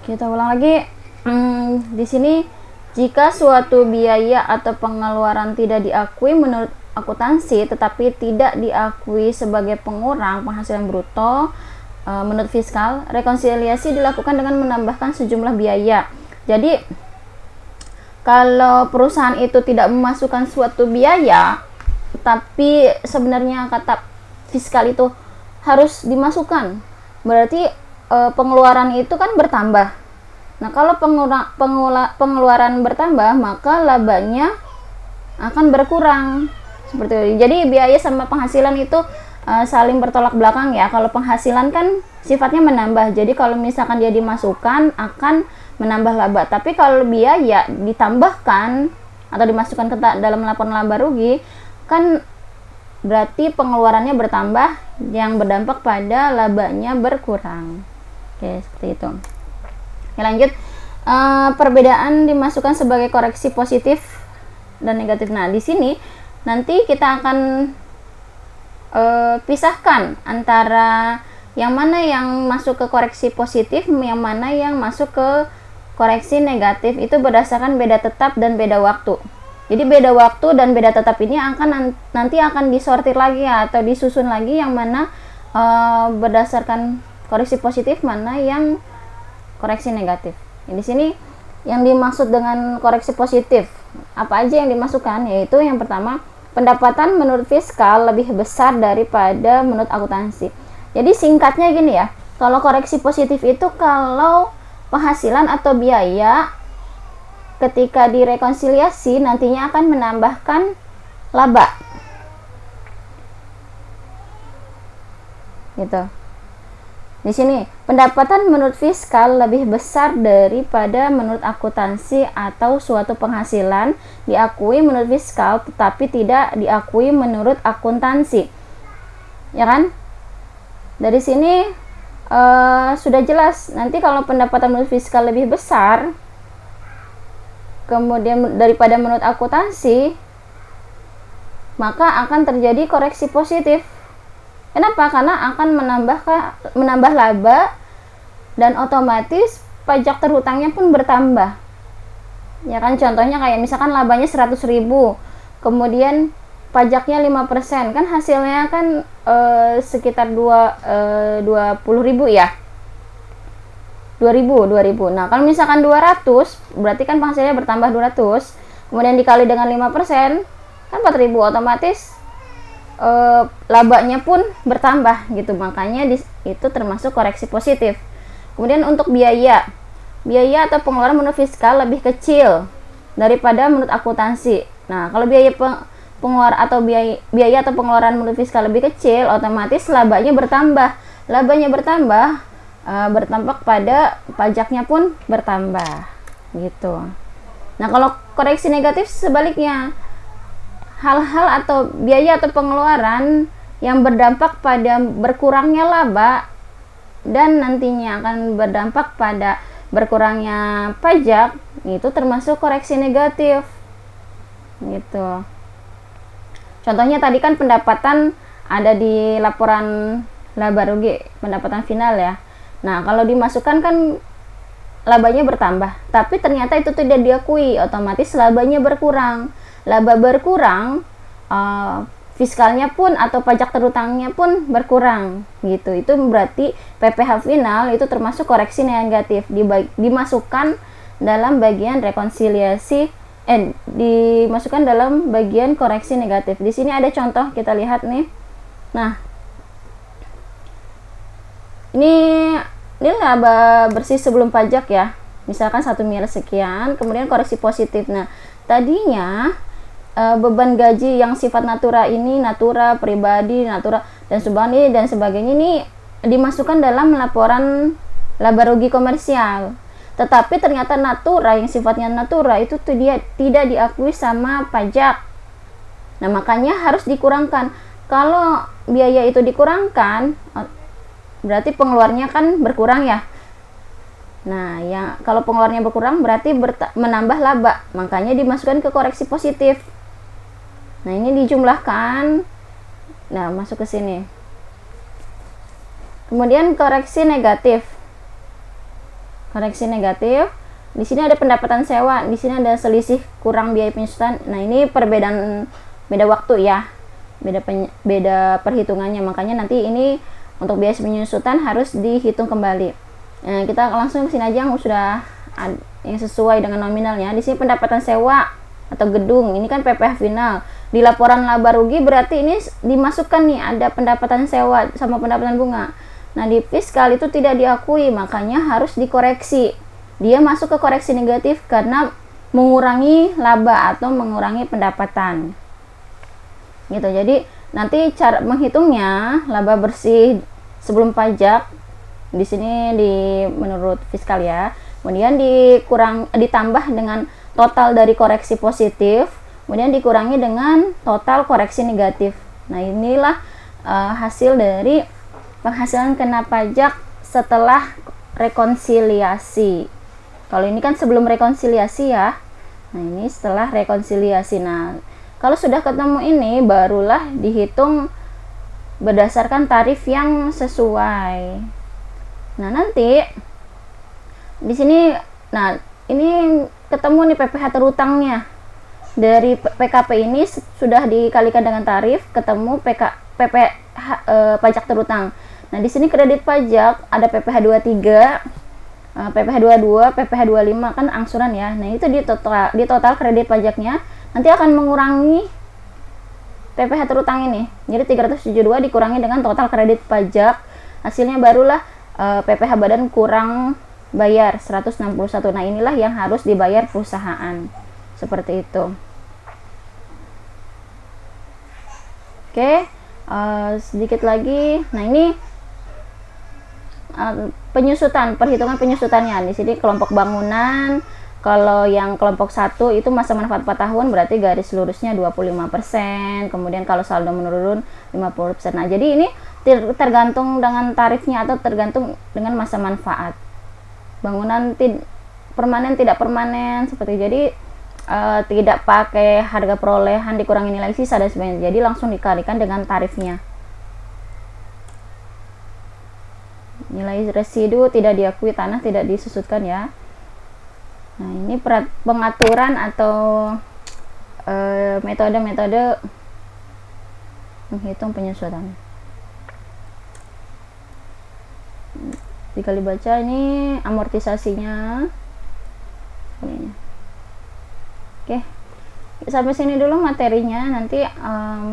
Kita ulang lagi. Di sini, jika suatu biaya atau pengeluaran tidak diakui menurut akuntansi tetapi tidak diakui sebagai pengurang penghasilan bruto menurut fiskal, rekonsiliasi dilakukan dengan menambahkan sejumlah biaya. Jadi kalau perusahaan itu tidak memasukkan suatu biaya tapi sebenarnya kata fiskal itu harus dimasukkan, berarti pengeluaran itu kan bertambah. Nah, kalau pengeluaran bertambah, maka labanya akan berkurang. Seperti itu. Jadi biaya sama penghasilan itu saling bertolak belakang ya. Kalau penghasilan kan sifatnya menambah. Jadi kalau misalkan dia dimasukkan akan menambah laba. Tapi kalau biaya ditambahkan atau dimasukkan ke dalam laporan laba rugi, kan berarti pengeluarannya bertambah yang berdampak pada labanya berkurang. Oke, seperti itu. Oke, lanjut. Perbedaan dimasukkan sebagai koreksi positif dan negatif. Nah, di sini nanti kita akan pisahkan antara yang mana yang masuk ke koreksi positif, yang mana yang masuk ke koreksi negatif. Itu berdasarkan beda tetap dan beda waktu. Jadi beda waktu dan beda tetap ini nanti akan disortir lagi ya, atau disusun lagi yang mana berdasarkan koreksi positif, mana yang koreksi negatif. Di sini yang dimaksud dengan koreksi positif, apa aja yang dimasukkan? Yaitu yang pertama, pendapatan menurut fiskal lebih besar daripada menurut akuntansi. Jadi singkatnya gini ya, kalau koreksi positif itu kalau penghasilan atau biaya ketika direkonsiliasi nantinya akan menambahkan laba. Gitu. Di sini, pendapatan menurut fiskal lebih besar daripada menurut akuntansi atau suatu penghasilan diakui menurut fiskal tetapi tidak diakui menurut akuntansi. Ya kan? Dari sini sudah jelas. Nanti kalau pendapatan menurut fiskal lebih besar kemudian daripada menurut akuntansi, maka akan terjadi koreksi positif. Kenapa? Karena akan menambah laba dan otomatis pajak terhutangnya pun bertambah. Ya kan, contohnya kayak misalkan labanya 100.000, kemudian pajaknya 5%, kan hasilnya kan sekitar 20.000 ya. 2000. Nah, kalau misalkan 200, berarti kan penghasilannya bertambah 200, kemudian dikali dengan 5%, kan 4.000, otomatis labanya pun bertambah gitu. Makanya itu termasuk koreksi positif. Kemudian untuk biaya atau pengeluaran menurut fiskal lebih kecil daripada menurut akuntansi. Nah, kalau biaya atau pengeluaran menurut fiskal lebih kecil, otomatis labanya bertambah. Berdampak pada pajaknya pun bertambah gitu. Nah, kalau koreksi negatif sebaliknya, hal-hal atau biaya atau pengeluaran yang berdampak pada berkurangnya laba dan nantinya akan berdampak pada berkurangnya pajak, itu termasuk koreksi negatif gitu. Contohnya tadi kan pendapatan ada di laporan laba rugi, pendapatan final ya. Nah, kalau dimasukkan kan labanya bertambah, tapi ternyata itu tidak diakui, otomatis labanya berkurang. Laba berkurang, fiskalnya pun atau pajak terhutangnya pun berkurang gitu. Itu berarti PPh final itu termasuk koreksi negatif, dimasukkan dalam bagian rekonsiliasi, dimasukkan dalam bagian koreksi negatif. Di sini ada contoh, kita lihat nih. Nah, ini laba bersih sebelum pajak ya, misalkan 1 miliar sekian, kemudian koreksi positif. Nah, tadinya beban gaji yang sifat natura pribadi, natura dan subhani dan sebagainya ini dimasukkan dalam laporan laba rugi komersial. Tetapi ternyata natura yang sifatnya natura itu tidak diakui sama pajak. Nah, makanya harus dikurangkan. Kalau biaya itu dikurangkan, berarti pengeluarannya kan berkurang ya. Nah, kalau pengeluarannya berkurang berarti menambah laba, makanya dimasukkan ke koreksi positif. Nah, ini dijumlahkan. Nah, masuk ke sini. Kemudian koreksi negatif. koreksi negatif. Di sini ada pendapatan sewa, di sini ada selisih kurang biaya penyusutan. Nah, ini perbedaan beda waktu ya. Beda perhitungannya. Makanya nanti ini untuk biaya penyusutan harus dihitung kembali. Nah, kita langsung ke sini aja yang sudah yang sesuai dengan nominalnya. Di sini pendapatan sewa atau gedung, ini kan PPh final. Di laporan laba rugi berarti ini dimasukkan nih ada pendapatan sewa sama pendapatan bunga. Nah, di fiskal itu tidak diakui, makanya harus dikoreksi. Dia masuk ke koreksi negatif karena mengurangi laba atau mengurangi pendapatan. Gitu. Jadi nanti cara menghitungnya laba bersih sebelum pajak di sini menurut fiskal ya. Kemudian ditambah dengan total dari koreksi positif, kemudian dikurangi dengan total koreksi negatif. Nah, inilah hasil dari penghasilan kena pajak setelah rekonsiliasi. Kalau ini kan sebelum rekonsiliasi ya. Nah, ini setelah rekonsiliasi. Nah, kalau sudah ketemu ini barulah dihitung berdasarkan tarif yang sesuai. Nah, nanti di sini ini ketemu nih PPh terutangnya. Dari PKP ini sudah dikalikan dengan tarif, ketemu pajak terutang. Nah, di sini kredit pajak ada PPh 23, PPh 22, PPh 25 kan angsuran ya. Nah, itu di total kredit pajaknya nanti akan mengurangi PPh terutang ini. Jadi 372 dikurangi dengan total kredit pajak. Hasilnya barulah PPh badan kurang bayar 161. Nah, inilah yang harus dibayar perusahaan. Seperti itu. Oke, sedikit lagi. Nah, ini perhitungan penyusutannya. Di sini kelompok bangunan, kalau yang kelompok 1 itu masa manfaat 4 tahun, berarti garis lurusnya 25%, kemudian kalau saldo menurun 50%. Nah, jadi ini tergantung dengan tarifnya atau tergantung dengan masa manfaat. Bangunan permanen tidak permanen seperti jadi tidak pakai harga perolehan dikurangi nilai sisa dan sebagainya. Jadi langsung dikalikan dengan tarifnya. Nilai residu tidak diakui tanah tidak disusutkan ya. Nah, ini pengaturan atau metode-metode menghitung penyusutan. Dikali baca ini amortisasinya. Oke, sampai sini dulu materinya. Nanti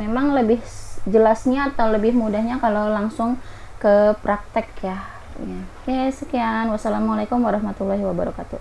memang lebih jelasnya atau lebih mudahnya kalau langsung ke praktek ya. Oke, sekian. Wassalamualaikum warahmatullahi wabarakatuh.